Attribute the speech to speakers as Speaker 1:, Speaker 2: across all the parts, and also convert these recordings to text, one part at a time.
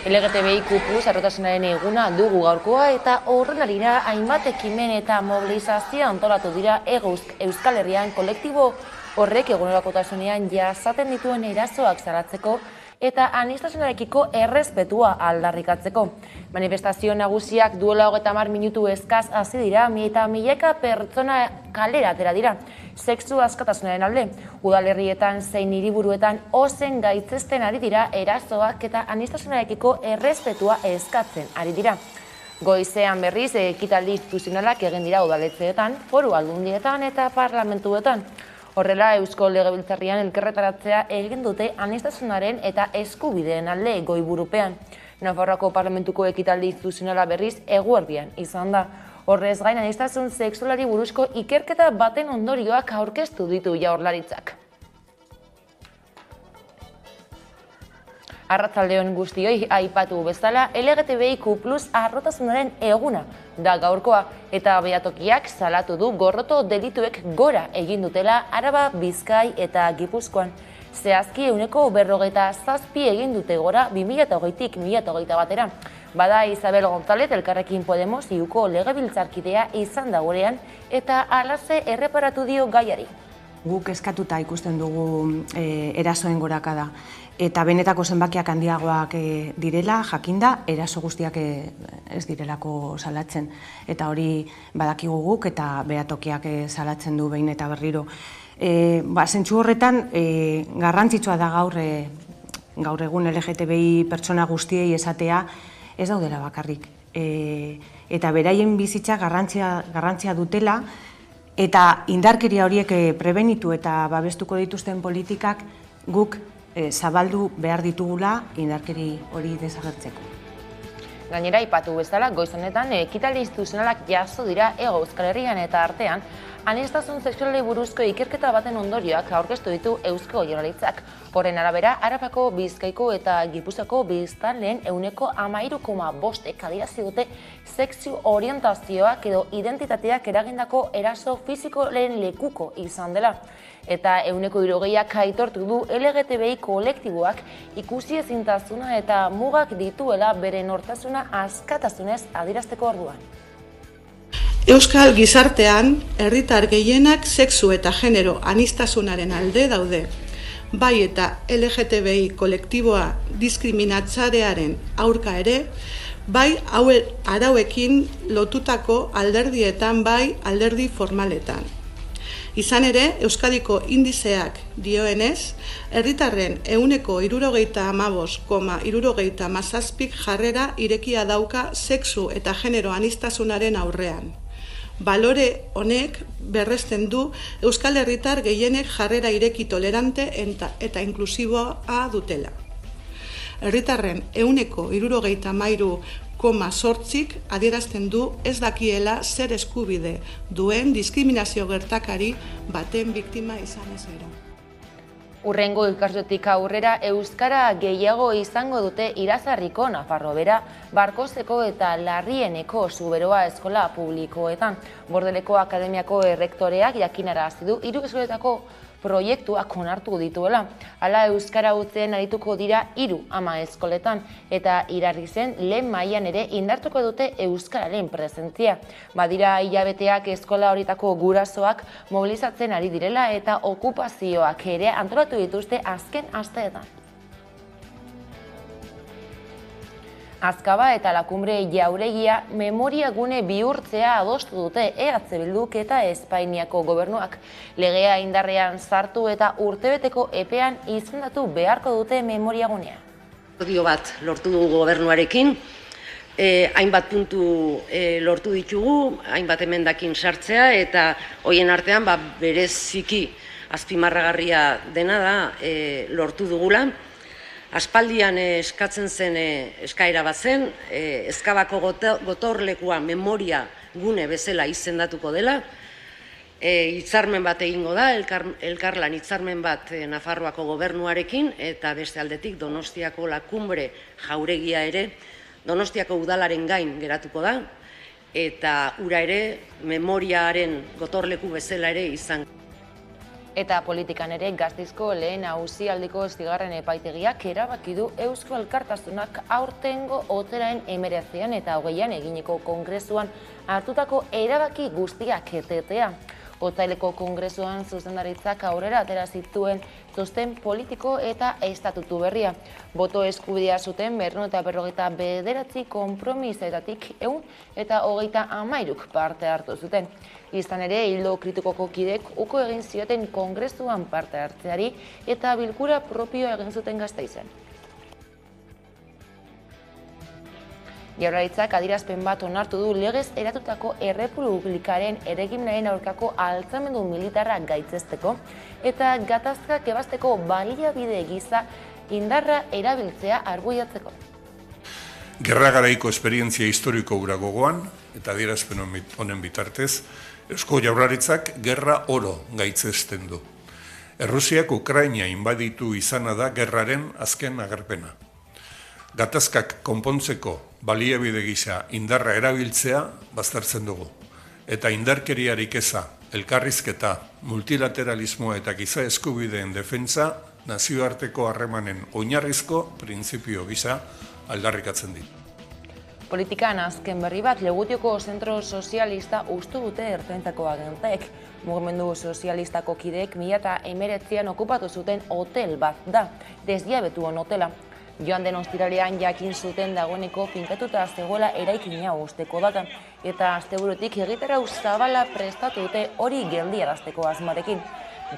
Speaker 1: LGTBIQ+ arrotasunaren eguna dugu gaurkoa eta horren harira hainbat ekimen eta mobilizazioa antolatu dira Euskal Herrian kolektibo horrek egunerokotasunean jasaten dituen erasoak salatzeko eta aniztasunarekiko errespetua aldarrikatzeko. Manifestazio nagusiak duela 30 minutu eskaz hasi dira eta milaka pertsona kalera atera dira. Sexu askatasunaren alde, udalerrietan zein hiriburuetan ozen gaitzesten ari dira erasoak eta aniztasunarekiko errespetua eskatzen ari dira. Goizean berriz ekitaldi instituzionalak egin dira udaletxeetan, foru aldundietan eta parlamentuetan. Horrela, Eusko Legebiltzarrean elkarretaratzea egin dute aniztasunaren eta eskubideen alde goiburupean. Nafarroako parlamentuko ekitaldi instituzionala berriz eguerdian izan da. Horrez gain, aniztasun sexualari buruzko ikerketa baten ondorioak aurkeztu ditu Jaurlaritzak. Arratsaldeon guztioi, aipatu bezala, LGTBIQ+ arrotasunaren eguna da gaurkoa eta behatokiak salatu du gorroto delituek gora egin dutela Araba, Bizkai eta Gipuzkoan. Zehazki 47% egin dute gora 2020tik 2021era. Bada Isabel González Elkarrekin Podemos iuko legebiltzarkidea izan da gurean eta halaxe erreparatu dio gaiari.
Speaker 2: Guk eskatuta ikusten dugu erasoen gorakada eta benetako zenbakiak handiagoak direla, jakinda, eraso guztiak ez direlako salatzen. Eta hori badakigu guk eta behatokiak salatzen du behin eta berriro. Zentzu horretan, garrantzitsua da gaur egun LGTBI pertsona guztiei esatea ez daudela bakarrik. Eta beraien bizitza garrantzia dutela eta indarkeria horiek prebenitu eta babestuko dituzten politikak guk zabaldu behar ditugula indarkeri hori desagertzeko.
Speaker 1: Gainera, aipatu bezala, goiz honetan ekitaldi instituzionalak jaso dira Hego Euskal Herrian eta artean, aniztasun sexualei buruzko ikerketa baten ondorioak aurkeztu ditu Eusko Jaurlaritzak. Horren arabera, Arabako, Bizkaiko eta Gipuzkoako biztanleen 13,5% adierazi dute sexu orientazioak edo identitateak eragindako eraso fisikoen lekuko izan dela. Eta 60%ak aitortu du LGTBI kolektiboak ikusi ezintasuna eta mugak dituela bere nortasuna askatasunez adierazteko orduan.
Speaker 3: Euskal gizartean, herritar gehienak sexu eta genero aniztasunaren alde daude. Bai eta LGTBI kolektiboa diskriminatzarearen aurka ere, bai arauekin lotutako alderdietan bai alderdi formaletan. Izan ere, Euskadiko indizeak dioenez, herritarren 75,77%k jarrera irekia dauka sexu eta genero aniztasunaren aurrean. Balore honek berresten du Euskal herritar gehienek jarrera ireki tolerante eta inklusiboa dutela. Herritarren 73,8%k adierazten du ez dakiela zer eskubide duen diskriminazio gertakari baten biktima izan ez gero.
Speaker 1: Hurrengo ikasletik aurrera euskara gehiago izango dute Irazarriko, Nafarro Bera, Barkozeko eta Larrieneko Zuberoa eskola publikoetan. Bordeleko Akademiako errektoreak jakinarazi du 3 eskoletako proiektuak onartu dituela. Hala euskara hutzen arituko dira 3 ama eskoletan eta Irarrizen lehen mailan ere indartuko dute euskararen presentzia. Badira hilabeteak eskola horietako gurasoak mobilizatzen ari direla eta okupazioak ere antolatu dituzte azken asteetan. Azkaba eta Lakumbre jauregia memoria gune bihurtzea adostu dute EH Bilduk eta Espainiako gobernuak. Legea indarrean sartu eta urtebeteko epean izendatu beharko dute memoria gunea.
Speaker 4: Akordio bat lortu dugu gobernuarekin, hainbat puntu lortu ditugu, hainbat emendakin sartzea eta hoien artean bereziki azpimarragarria dena da lortu dugula. Aspaldian eskatzen zen eskaera bat zen, Ezkabako gotorlekua memoria gune bezala izendatuko dela, hitzarmen bat egingo da, elkarlan hitzarmen bat Nafarroako gobernuarekin, eta beste aldetik Donostiako Lakumbre jauregia ere Donostiako udalaren gain geratuko da, eta hura ere memoriaren gotorleku bezala ere izan.
Speaker 1: Eta politikan ere Gasteizko lehen auzialdiko zigarren epaitegiak erabaki du Eusko Alkartasunak aurtengo oteraen 19 eta 20 eginiko kongresuan hartutako erabaki guztiak etetea. Otsaileko kongresuan zuzendaritzak aurrera atera zituen txosten politiko eta estatutu berria. Boto eskubidea zuten 259 konpromisetatik 123 parte hartu zuten. Izan ere, ildo kritikoko kidek uko egin zioten kongresuan parte hartzeari eta bilkura propioa egin zuten Gasteizen. Jaurlaritzak adierazpen bat onartu du legez eratutako errepublikaren erregimenaren aurkako altzamendu militarra gaitzesteko eta gatazkak ebazteko baliabide gisa indarra erabiltzea arbuiatzeko.
Speaker 5: Gerra garaiko esperientzia historiko hura gogoan eta adierazpen honen bitartez, Eusko Jaurlaritzak gerra oro gaitzesten du. Errusiak Ukraina inbaditu izana da gerraren azken agerpena. Gatazkak konpontzeko baliabide gisa indarra erabiltzea baztertzen dugu. Eta indarkeriarik eza, elkarrizketa, multilateralismoa eta giza eskubideen defentsa nazioarteko harremanen oinarrizko printzipio gisa aldarrikatzen ditu.
Speaker 1: Politikan azken berri bat Legutioko Zentro Sozialista ustu dute ertzaintzako agenteek. Mugimendu sozialistako kideek 2019an okupatu zuten hotel bat da, Desdiabetuon hotela. Joan den ostiralean jakin zuten dagoeneko finkatuta zegoela eraikina usteko data, eta asteburutik egitarau zabala prestatu dute hori geldiarazteko asmarekin.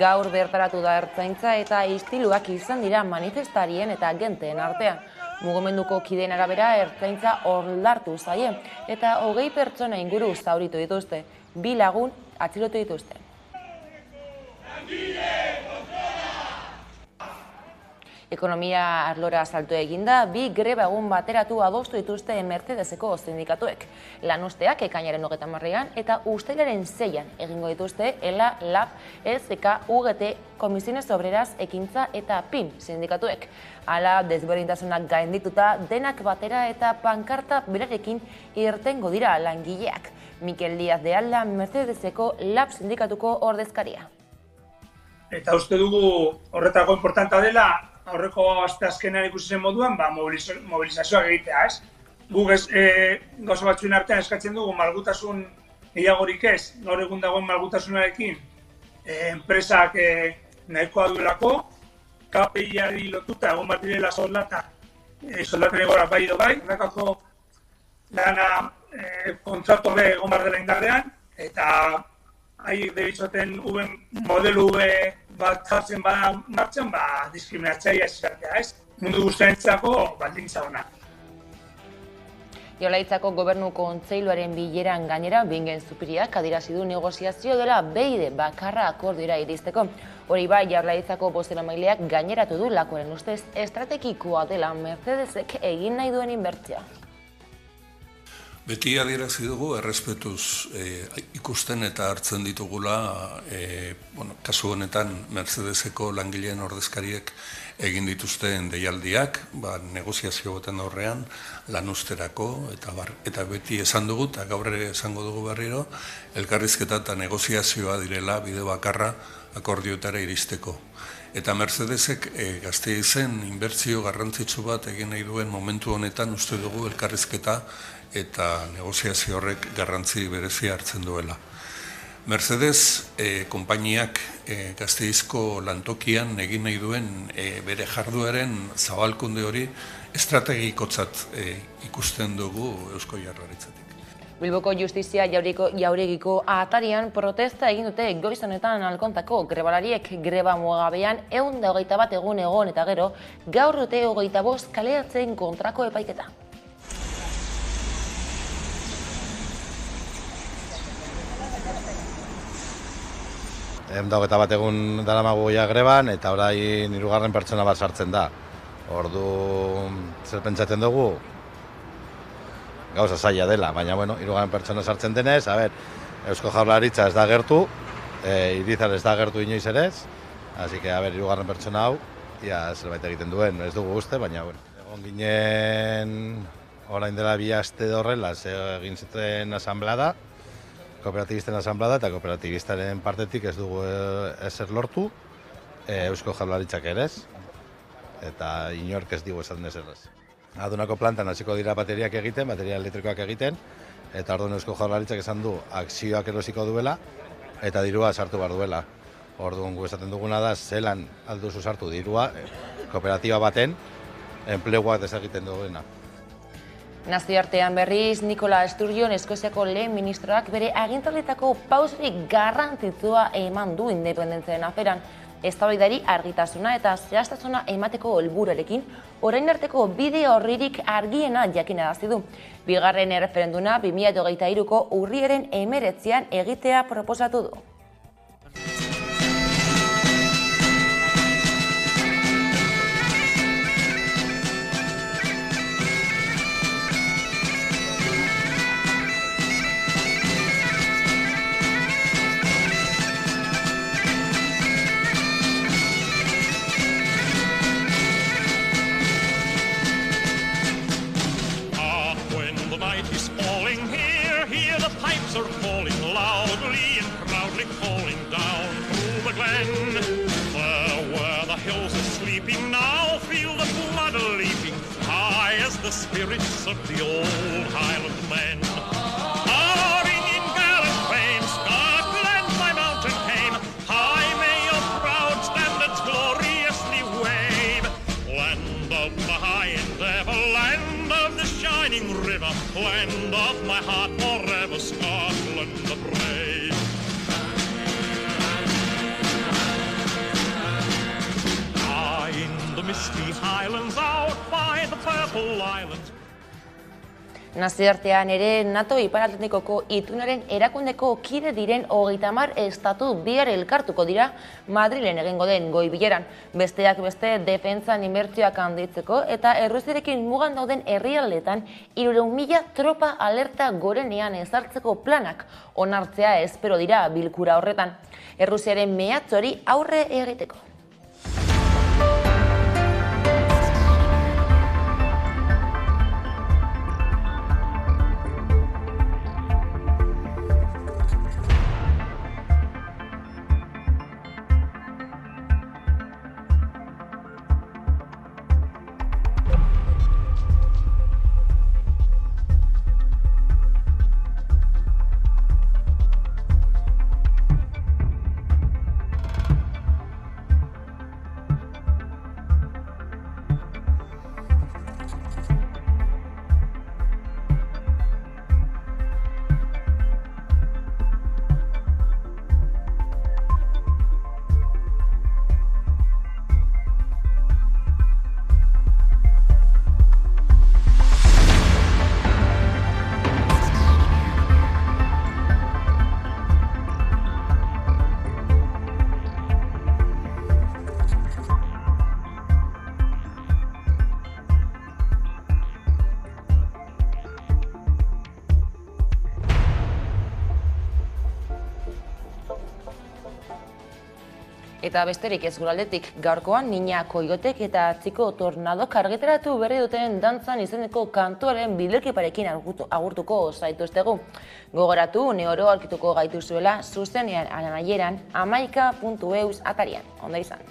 Speaker 1: Gaur bertaratu da ertzaintza eta istiluak izan dira manifestarien eta agenteen artean. Mugimenduko kideen arabera ertzaintza oldartu zaie eta 20 pertsona inguru zauritu dituzte, 2 lagun atxilotu dituzte. Ekonomia arlora salto eginda, 2 greba egun bateratu adostu dituzte Mercedeseko sindikatuek. Lanuzteak ekainaren 30an eta uztailaren 6an egingo dituzte ELA, LAB, LCK, UGT, Comisiones Obreras, Ekintza eta PIM sindikatuek. Hala, desberdintasunak gaindituta, denak batera eta pankarta berarekin irtengo dira langileak. Mikel Díaz de Alda, Mercedeseko LAB sindikatuko ordezkaria.
Speaker 6: Eta uste dugu horretako importanta dela, aurreko asteazkenean ikusi zen moduan, mobilizazioak egitea, ez? Guk gauza batzuen artean eskatzen dugu malgutasun gehiagorik ez, gaur egun dagoen malgutasunarekin, enpresak nahikoa duelako, KPI-ari lotuta egon bat direla soldaten egora bai edo bai, horrekako lana kontratu egon bat dela indarrean, eta haiek deritzoten modelu bat jartzen bada martxan, diskriminatzaia eskatzea, ez? Mundu guztiarentzako baldintza ona.
Speaker 1: Jaurlaritzako Gobernu Kontseiluaren bileran gainera Bingen Zupiriak adierazi du negoziazio dela beide bakarra akordioa iristeko. Hori bai, Jaurlaritzako bozeramaileak gaineratu du lakoaren ustez estrategikoa dela Mercedesek egin nahi duen inbertsioa.
Speaker 5: Beti adierazi dugu errespetuz ikusten eta hartzen ditugula, kasu honetan Mercedeseko langileen ordezkariek egin dituzten deialdiak, negoziazio baten aurrean, lanuzterako, eta beti esan dugu, eta gaur ere esango dugu berriro, elkarrizketa eta negoziazioa direla bide bakarra akordioetara iristeko. Eta Mercedesek Gasteizen inbertsio garrantzitsu bat egin nahi duen momentu honetan uste dugu elkarrizketa eta negoziazio horrek garrantzi berezia hartzen duela. Mercedes konpainiak Gasteizko lantokian egin nahi duen bere jardueren zabalkunde hori estrategikotzat ikusten dugu Eusko Jaurlaritzatik.
Speaker 1: Bilboko Justizia Jauregiko atarian protesta egin dute goiz honetan Alkontako grebalariek greba mugagabean 121 egun eta gero gaur dute 25 kaleratzearen kontrako epaiketa.
Speaker 7: Eta bat egun daramagu greban eta orain 3. pertsona bat sartzen da. Ordu zer pentsatzen dugu? Gauza zaila dela, baina 3. pertsona sartzen denez, Eusko Jaurlaritza ez da gertu, Irizar ez da gertu inoiz ere ez, así que 3. pertsona hau, ia zerbait egiten duen, ez dugu uste, baina egon ginen orain dela 2 aste horrela, egin zuten asanblada, kooperatibisten asanblada eta kooperatibistaren partetik ez dugu ezer lortu, Eusko Jaurlaritzak ere ez, eta inork ez digu esan ezerrez. Adunako plantan hasiko dira bateriak egiten, bateria elektrikoak egiten, eta orduan Eusko Jaurlaritzak esan du akzioak erosiko duela eta dirua sartu behar duela. Orduan gu esaten duguna da zelan alduzu sartu dirua kooperatiba baten enpleguak desegiten duena.
Speaker 1: Nazioartean berriz, Nikola Sturgeon Eskoziako lehen ministroak bere agintaldietako pausorik garrantzitsua eman du independentziaren aferan. Eztabaidari argitasuna eta zehaztasuna emateko helburuarekin, orain arteko bide orririk argiena jakinarazi du. Bigarren erreferenduma 2023ko urriaren 19an egitea proposatu du.
Speaker 8: The spirits of the old Highland men are ringing gallant fame. Scotland, my mountain came. High may your proud standards gloriously wave. Land of the high endeavour, land of the shining river, land of my heart forever, Scotland the brave. In the misty highlands out by the purple islands.
Speaker 1: Nazioartean ere NATO Ipar-Atlantikoko itunaren erakundeko kide diren 30 estatu bihar elkartuko dira Madrilen egingo den goi bileran. Besteak beste defentsan inbertsioak handitzeko eta Errusiarekin mugan dauden herrialdeetan 300.000 tropa alerta gorenean ezartzeko planak onartzea espero dira bilkura horretan. Errusiaren mehatzori aurre egiteko. Eta besterik ez guraldetik, gaurkoan Niña Koiotek eta Txiko Tornadok argitaratu berri duten dantzan izeneko kantuaren bideokliparekin agurtuko zaituztegu. Gogoratu, neoro aurkituko gaituzuela zuzenean amaieran hamaika.eus atarian. Ondo izan.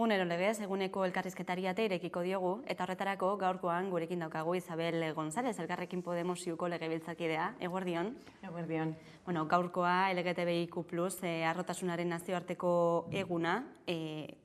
Speaker 9: Egunero legez, eguneko elkarrizketari ate irekiko diogu, eta horretarako gaurkoan gurekin daukagu Isabel González, Elkarrekin Podemos iuko legebiltzarkidea. Eguerdion.
Speaker 2: Eguerdion.
Speaker 9: Bueno, gaurkoa LGTBIQ+, arrotasunaren nazioarteko eguna,